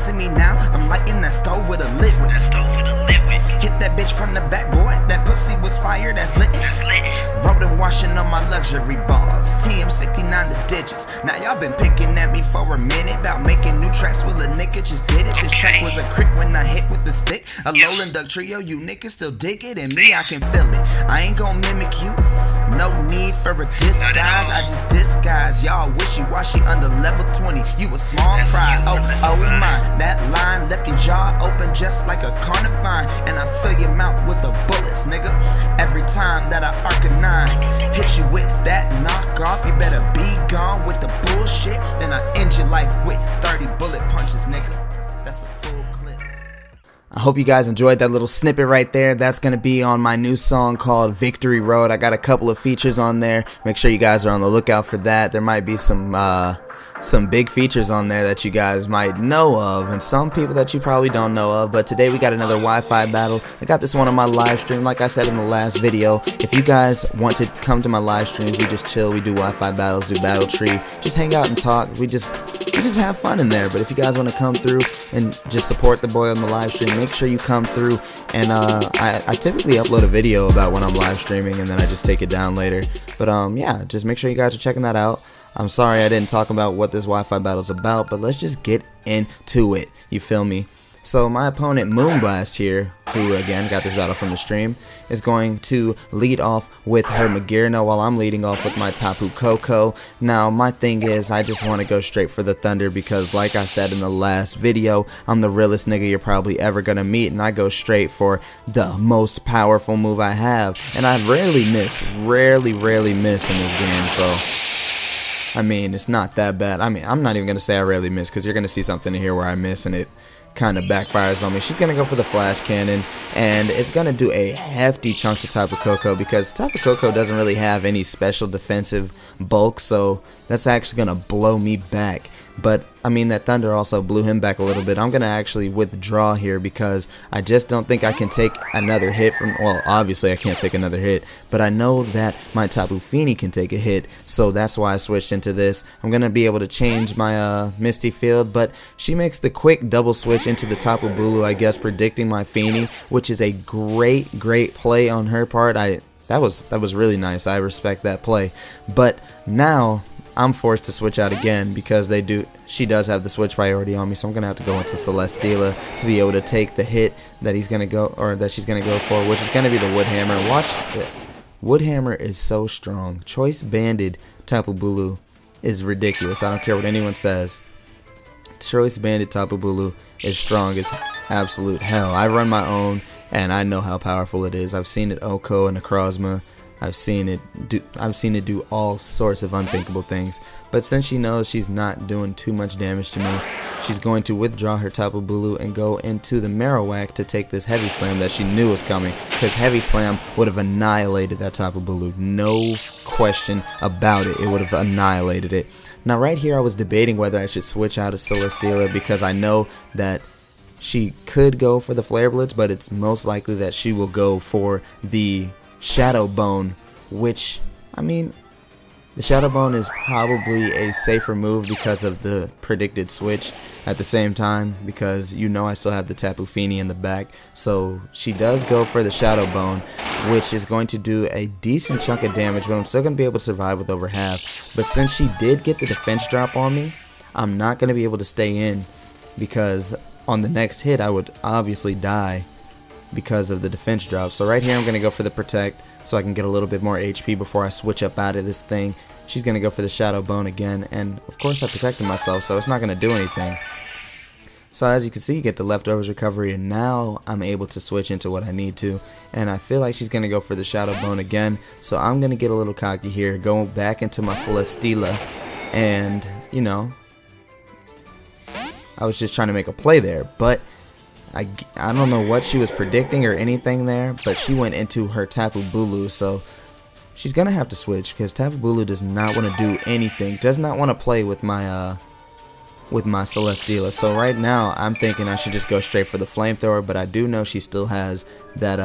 see me now, I'm lighting that stove with a lit wick. Hit that bitch from the back, boy, that pussy was fire, that's lit. Wrote and washing on my luxury balls, TM69 the digits. Now y'all been picking at me for a minute about making new tracks, well a nigga just did it. This track was a crit when I hit with the stick. A Lowland Duck trio, you niggas still dig it, and me I can feel it. I ain't gon' mimic you, no need for a disguise. I just disguise y'all wishy-washy under level 20. You a small fry, oh my. That line left your jaw open just like a carnivine, and I fill your mouth with the bullets, nigga. Every time that I arc a 9, hit you with that knockoff, you better be gone with the bullshit. Then I end your life with 30 bullet punches, nigga. That's a full clip. I hope you guys enjoyed that little snippet right there. That's going to be on my new song called Victory Road. I got a couple of features on there. Make sure you guys are on the lookout for that. There might be some big features on there that you guys might know of, and some people that you probably don't know of. But today we got another Wi-Fi battle. I got this one on my live stream. Like I said in the last video, if you guys want to come to my live streams, we just chill, we do Wi-Fi battles, do battle tree, just hang out and talk. We just have fun in there. But if you guys want to come through and just support the boy on the live stream, make sure you come through. And I typically upload a video about when I'm live streaming, and then I just take it down later. But yeah, just make sure you guys are checking that out. I'm sorry I didn't talk about what this Wi-Fi battle is about, but let's just get into it. You feel me? So my opponent Moonblast here, who again got this battle from the stream, is going to lead off with her Magirna while I'm leading off with my Tapu Koko. Now my thing is, I just want to go straight for the Thunder because like I said in the last video, I'm the realest nigga you're probably ever gonna meet, and I go straight for the most powerful move I have. And I rarely miss in this game, so I mean, it's not that bad. I mean, I'm not even going to say I rarely miss, because you're going to see something in here where I miss and it kind of backfires on me. She's going to go for the Flash Cannon, and it's going to do a hefty chunk to Tapu Koko, because Tapu Koko doesn't really have any special defensive bulk, so that's actually going to blow me back. But, I mean, that Thunder also blew him back a little bit. I'm going to actually withdraw here because I just don't think I can take another hit from, well, obviously I can't take another hit, but I know that my Tapu Fini can take a hit, so that's why I switched into this. I'm going to be able to change my Misty Field, but she makes the quick double switch into the Tapu Bulu, I guess, predicting my Fini, which is a great play on her part. That was really nice. I respect that play. But now I'm forced to switch out again because she does have the switch priority on me, so I'm gonna have to go into Celesteela to be able to take the hit that she's gonna go for, which is gonna be the Wood Hammer. Watch it. Wood Hammer is so strong. Choice Banded Tapu Bulu is ridiculous. I don't care what anyone says. Choice Banded Tapu Bulu is strong as absolute hell. I run my own, and I know how powerful it is. I've seen it Oko and Necrozma. I've seen it do all sorts of unthinkable things. But since she knows she's not doing too much damage to me, she's going to withdraw her Tapu Bulu and go into the Marowak to take this Heavy Slam that she knew was coming, because Heavy Slam would have annihilated that Tapu Bulu. No question about it. It would have annihilated it. Now right here I was debating whether I should switch out of Celesteela, because I know that she could go for the Flare Blitz, but it's most likely that she will go for the Shadow Bone, which, I mean, the Shadow Bone is probably a safer move because of the predicted switch. At the same time, because you know I still have the Tapu Fini in the back, so she does go for the Shadow Bone, which is going to do a decent chunk of damage, but I'm still going to be able to survive with over half. But since she did get the defense drop on me, I'm not going to be able to stay in, because on the next hit I would obviously die because of the defense drop. So right here I'm going to go for the Protect so I can get a little bit more HP before I switch up out of this thing. She's going to go for the Shadow Bone again, and of course I protected myself, so it's not going to do anything. So as you can see, you get the Leftovers recovery, and now I'm able to switch into what I need to. And I feel like she's going to go for the Shadow Bone again, so I'm going to get a little cocky here, go back into my Celesteela, and, you know, I was just trying to make a play there, but I don't know what she was predicting or anything there, but she went into her Tapu Bulu, so she's going to have to switch, because Tapu Bulu does not want to do anything, does not want to play with my Celesteela. So right now I'm thinking I should just go straight for the Flamethrower, but I do know she still has that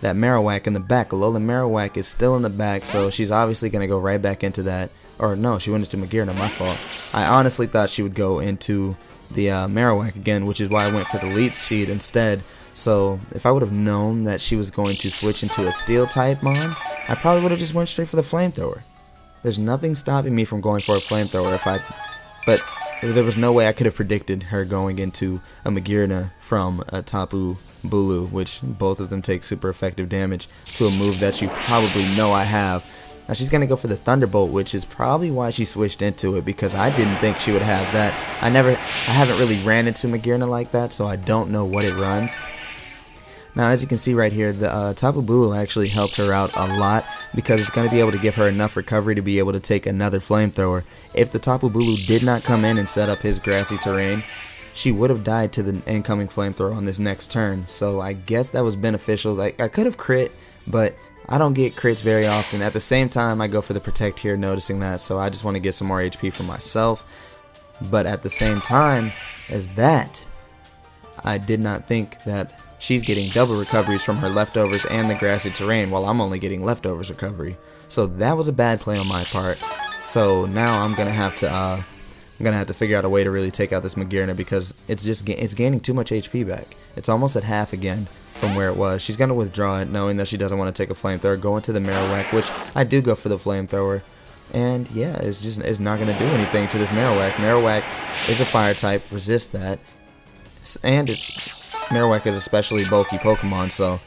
Marowak in the back. Alolan Marowak is still in the back, so she's obviously going to go right back into that. Or no, she went into Magirna, my fault. I honestly thought she would go into the Marowak again, which is why I went for the lead sheet instead. So if I would have known that she was going to switch into a steel type Mon, I probably would have just went straight for the flamethrower. There's nothing stopping me from going for a flamethrower but there was no way I could have predicted her going into a Magearna from a Tapu Bulu, which both of them take super effective damage, to a move that you probably know I have. Now she's going to go for the Thunderbolt, which is probably why she switched into it, because I didn't think she would have that. I haven't really ran into Magearna like that, so I don't know what it runs. Now, as you can see right here, the Tapu Bulu actually helped her out a lot, because it's going to be able to give her enough recovery to be able to take another flamethrower. If the Tapu Bulu did not come in and set up his grassy terrain, she would have died to the incoming flamethrower on this next turn. So I guess that was beneficial. Like, I could have crit, but I don't get crits very often. At the same time, I go for the protect here, noticing that, so I just want to get some more HP for myself. But at the same time as that, I did not think that she's getting double recoveries from her leftovers and the grassy terrain, while I'm only getting leftovers recovery. So that was a bad play on my part. So now I'm gonna have to figure out a way to really take out this Magearna, because it's gaining too much HP back. It's almost at half again from where it was. She's gonna withdraw it, knowing that she doesn't want to take a flamethrower, go into the Marowak, which I do go for the flamethrower. And yeah, it's not gonna do anything to this Marowak. Marowak is a fire type, resist that, and Marowak is especially bulky Pokemon, so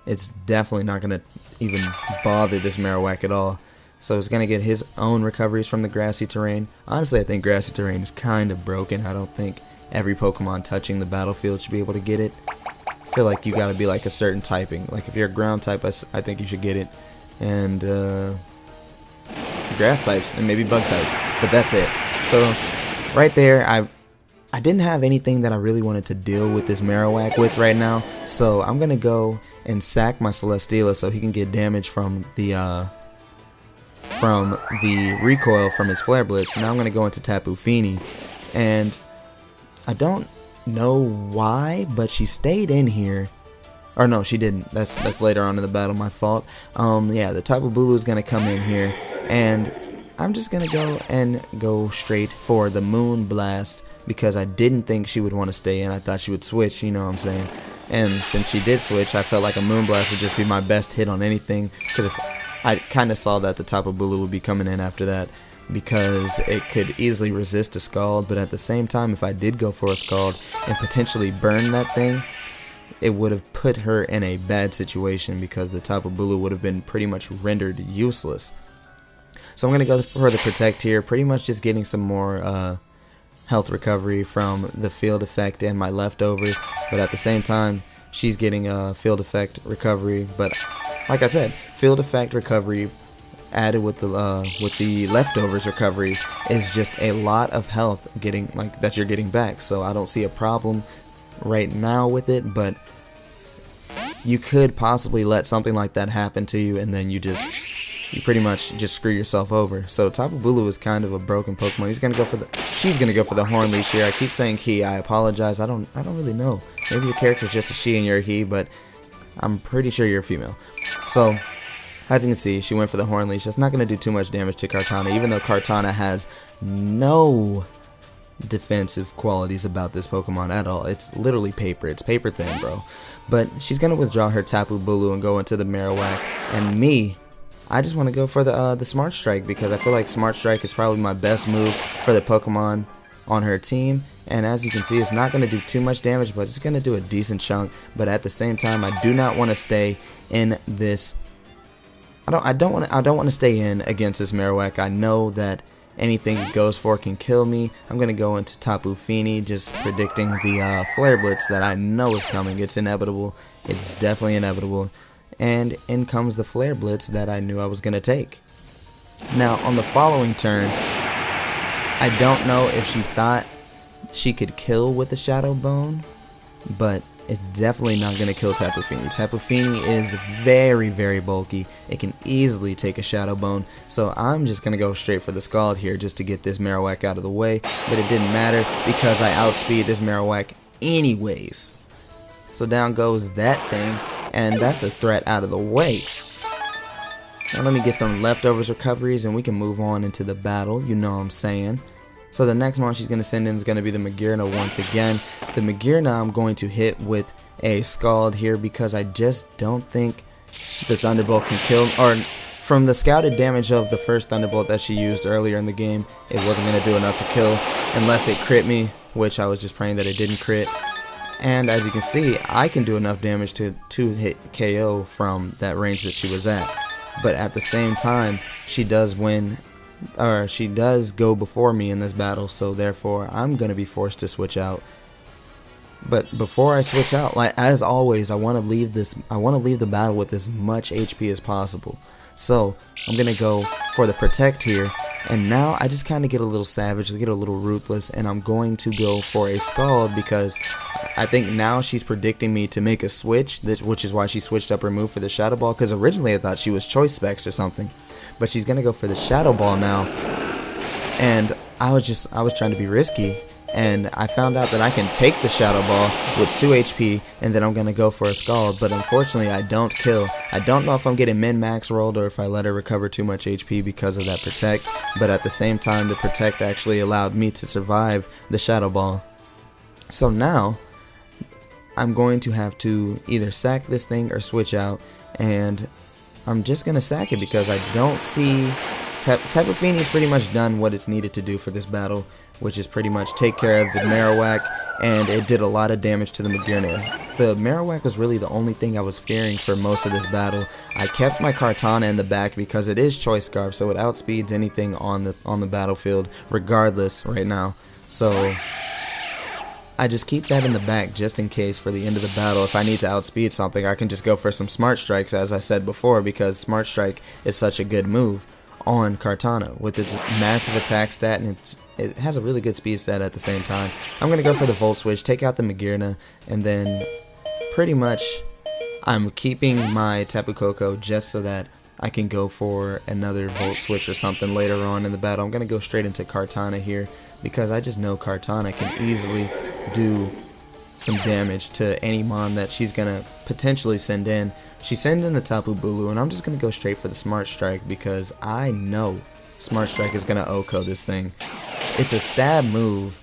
it's definitely not going to even bother this Marowak at all. So it's going to get his own recoveries from the grassy terrain. Honestly, I think grassy terrain is kind of broken. I don't think every Pokemon touching the battlefield should be able to get it. I feel like you got to be like a certain typing. Like if you're a ground type, I think you should get it. And grass types and maybe bug types. But that's it. So right there, I didn't have anything that I really wanted to deal with this Marowak with right now, so I'm going to go and sack my Celesteela so he can get damage from the recoil from his Flare Blitz. Now I'm going to go into Tapu Fini, and I don't know why, but she stayed in here. Or no, she didn't. That's later on in the battle, my fault. Yeah, the Tapu Bulu is going to come in here, and I'm just going to go straight for the Moon Blast, because I didn't think she would want to stay in. I thought she would switch, you know what I'm saying? And since she did switch, I felt like a Moonblast would just be my best hit on anything, because if I kind of saw that the Tapu Bulu would be coming in after that, because it could easily resist a Scald, but at the same time, if I did go for a Scald and potentially burn that thing, it would have put her in a bad situation, because the Tapu Bulu would have been pretty much rendered useless. So I'm going to go for the Protect here, pretty much just getting some more health recovery from the field effect and my leftovers, but at the same time she's getting a field effect recovery. But like I said, field effect recovery added with the leftovers recovery is just a lot of health that you're getting back. So I don't see a problem right now with it, but you could possibly let something like that happen to you, and then you pretty much just screw yourself over. So Tapu Bulu is kind of a broken Pokemon. She's gonna go for the Horn Leash here. I keep saying he. I apologize. I don't really know. Maybe your character's just a she and you're a he, but I'm pretty sure you're a female. So as you can see, she went for the Horn Leash. That's not gonna do too much damage to Kartana, even though Kartana has no defensive qualities about this Pokemon at all. It's literally paper. It's paper thin, bro. But she's gonna withdraw her Tapu Bulu and go into the Marowak, and I just want to go for the Smart Strike, because I feel like Smart Strike is probably my best move for the Pokemon on her team. And as you can see, it's not going to do too much damage, but it's going to do a decent chunk. But at the same time, I do not want to stay in this. I don't want to stay in against this Marowak. I know that anything it goes for can kill me. I'm going to go into Tapu Fini, just predicting the Flare Blitz that I know is coming. It's inevitable. It's definitely inevitable. And in comes the Flare Blitz that I knew I was going to take. Now, on the following turn, I don't know if she thought she could kill with the Shadow Bone, but it's definitely not going to kill Tapu Fini. Tapu Fini is very, very bulky. It can easily take a Shadow Bone, so I'm just going to go straight for the Scald here just to get this Marowak out of the way, but it didn't matter because I outspeed this Marowak anyways. So down goes that thing, and that's a threat out of the way. Now let me get some leftovers recoveries and we can move on into the battle, you know what I'm saying. So the next one she's going to send in is going to be the Magirna once again. The Magirna I'm going to hit with a Scald here because I just don't think the Thunderbolt can kill, or from the scouted damage of the first Thunderbolt that she used earlier in the game, it wasn't going to do enough to kill unless it crit me, which I was just praying that it didn't crit. And as you can see, I can do enough damage to hit KO from that range that she was at. But at the same time, she does win, or she does go before me in this battle, so therefore I'm going to be forced to switch out. But before I switch out, like as always, I want to leave the battle with as much HP as possible. So I'm going to go for the Protect here, and now I just kind of get a little savage, get a little ruthless, and I'm going to go for a Scald because I think now she's predicting me to make a switch, which is why she switched up her move for the Shadow Ball, because originally I thought she was Choice Specs or something. But she's going to go for the Shadow Ball now, and I was trying to be risky. And I found out that I can take the Shadow Ball with 2 HP, and then I'm going to go for a Scald, but unfortunately I don't kill. I don't know if I'm getting min-max rolled or if I let her recover too much HP because of that Protect, but at the same time the Protect actually allowed me to survive the Shadow Ball. So now I'm going to have to either sack this thing or switch out, and I'm just going to sack it because I don't see... Tapu Fini's pretty much done what it's needed to do for this battle, which is pretty much take care of the Marowak, and it did a lot of damage to the Magirna. The Marowak was really the only thing I was fearing for most of this battle. I kept my Kartana in the back because it is Choice Scarf, so it outspeeds anything on the battlefield regardless right now. So I just keep that in the back just in case for the end of the battle. If I need to outspeed something, I can just go for some Smart Strikes, as I said before, because Smart Strike is such a good move on Kartana with its massive attack stat, and it has a really good speed stat at the same time. I'm going to go for the Volt Switch, take out the Magirna, and then pretty much I'm keeping my Tapu Koko just so that I can go for another Volt Switch or something later on in the battle. I'm going to go straight into Kartana here because I just know Kartana can easily do some damage to any mon that she's going to potentially send in. She sends in the Tapu Bulu, and I'm just going to go straight for the Smart Strike because I know Smart Strike is going to OHKO this thing. It's a stab move,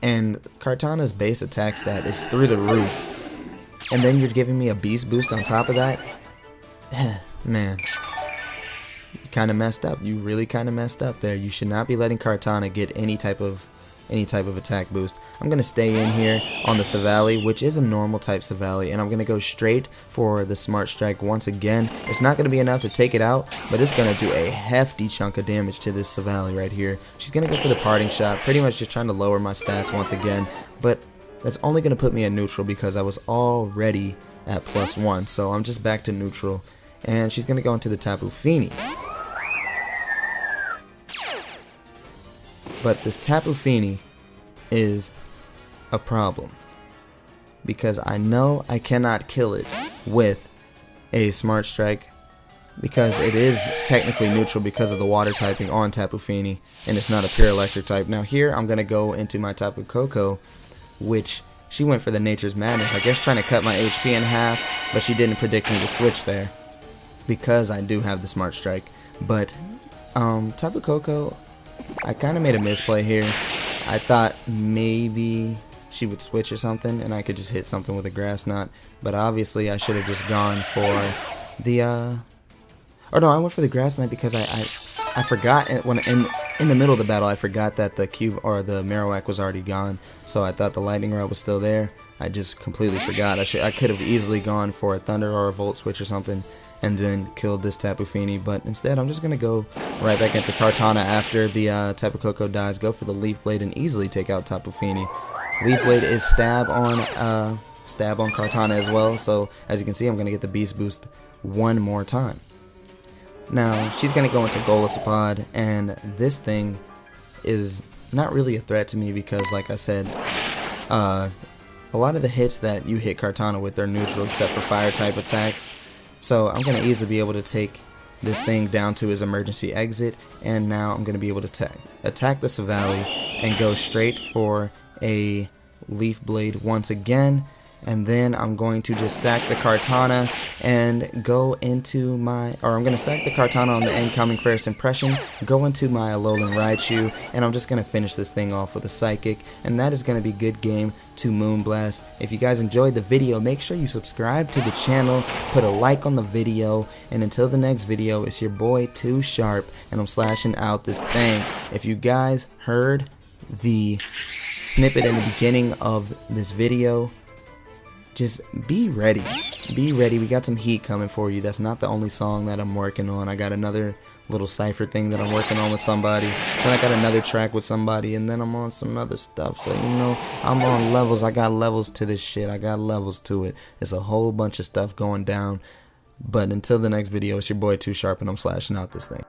and Kartana's base attack stat is through the roof. And then you're giving me a Beast Boost on top of that? Man, you kind of messed up. You really kind of messed up there. You should not be letting Kartana get any type of attack boost. I'm going to stay in here on the Savali, which is a normal type Savali, and I'm going to go straight for the Smart Strike once again. It's not going to be enough to take it out, but it's going to do a hefty chunk of damage to this Savali right here. She's going to go for the Parting Shot, pretty much just trying to lower my stats once again, but that's only going to put me at neutral because I was already at +1, so I'm just back to neutral, and she's going to go into the Tapu Fini. But this Tapu Fini is a problem because I know I cannot kill it with a Smart Strike because it is technically neutral because of the water typing on Tapu Fini, and it's not a pure electric type. Now here I'm going to go into my Tapu Koko, which she went for the Nature's Madness, I guess trying to cut my HP in half, but she didn't predict me to switch there because I do have the Smart Strike. But Tapu Koko, I kind of made a misplay here. I thought maybe she would switch or something and I could just hit something with a Grass Knot, but obviously I should have just gone for the or no, I went for the Grass Knot because I forgot when in the middle of the battle I forgot that the cube or the Marowak was already gone, so I thought the Lightning Rod was still there. I just completely forgot. I could have easily gone for a Thunder or a Volt Switch or something and then killed this Tapu Fini, but instead I'm just going to go right back into Kartana after the Tapu Koko dies, go for the Leaf Blade and easily take out Tapu Fini. Leaf Blade is stab on Kartana as well, so as you can see I'm going to get the Beast Boost one more time. Now she's going to go into Golisopod, and this thing is not really a threat to me because, like I said, a lot of the hits that you hit Kartana with are neutral except for fire type attacks. So I'm going to easily be able to take this thing down to his emergency exit, and now I'm going to be able to attack the Savali and go straight for a Leaf Blade once again. and then I'm going to just sack the Kartana and go into my, or I'm going to sack the Kartana on the incoming first impression, go into my Alolan Raichu, and I'm just going to finish this thing off with a Psychic, and that is going to be good game to Moonblast. If you guys enjoyed the video, make sure you subscribe to the channel, put a like on the video, and until the next video, it's your boy Too Sharp, and I'm slashing out this thing. If you guys heard the snippet in the beginning of this video, just be ready. Be ready. We got some heat coming for you. That's not the only song that I'm working on. I got another little cipher thing that I'm working on with somebody. Then I got another track with somebody, and then I'm on some other stuff. So, you know, I'm on levels. I got levels to this shit. I got levels to it. It's a whole bunch of stuff going down. But until the next video, it's your boy Too Sharp, and I'm slashing out this thing.